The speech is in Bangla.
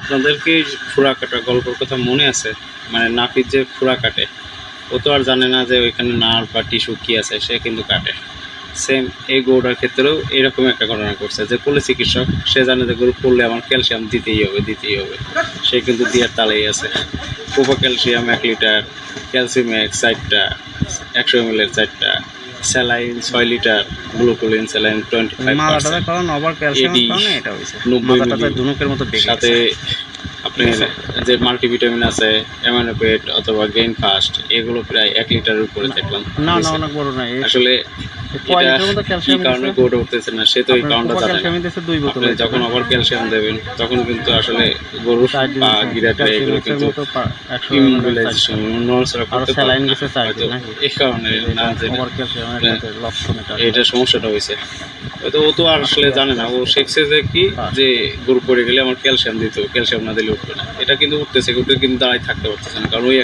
আপনাদেরকে ফুরা কাটা গল্পের কথা মনে আছে? মানে নাপিত যে ফুরা কাটে, ও তো আর জানে না যে ওইখানে নার্ভ বা টিস্যু কী আছে, সে কিন্তু কাটে। সেম এই গরুটার ক্ষেত্রেও এরকম একটা ঘটনা করছে যে পল্লী চিকিৎসক, সে জানে যে গরু পড়লে আমার ক্যালসিয়াম দিতেই হবে, সে কিন্তু দেওয়ার তালেই আছে। কোপা ক্যালসিয়াম 1 লিটার, ক্যালসিম্যাক্স 4টা, 100 ml 4টা, স্যালাইন 6 লিটার, গ্লুকোলিন স্যালাইন 25%, কারণ ওভার ক্যালসিয়ামের কারণে এটা হইছে, 90 মাথাটাতে মিলি, ধনুকের মতো বেঁকে সাথে আপনার যে মাল্টিভিটামিন আছে, অ্যামাইনোপেট অথবা গেইন ফাস্ট, এগুলো প্রায় 1 লিটারের উপরে দেখলাম। না অনেক বড় না, আসলে কি কারণে গরুটা উঠতেছে না, সে তো এই কারণটা জানে না। আপনি যখন ওভার ক্যালসিয়াম দেবেন তখন কিন্তু আসলে গরুর পা গিরাটা এগুলো কিন্তু ইমোবিলাইজেশন নড়াচড়া করতে পারে না। এই কারণে না যে এটা সমস্যাটা হয়েছে, হয়তো ও তো আর আসলে জানে না। ও শিখছে যে কি, যে গরু পড়ে গেলে আমার ক্যালসিয়াম দিতে হবে, ক্যালসিয়াম না দিলে উঠবে না। এটা কিন্তু উঠতেছে, কিন্তু দাঁড়ায় থাকতে পারতেছে না, কারণ ওই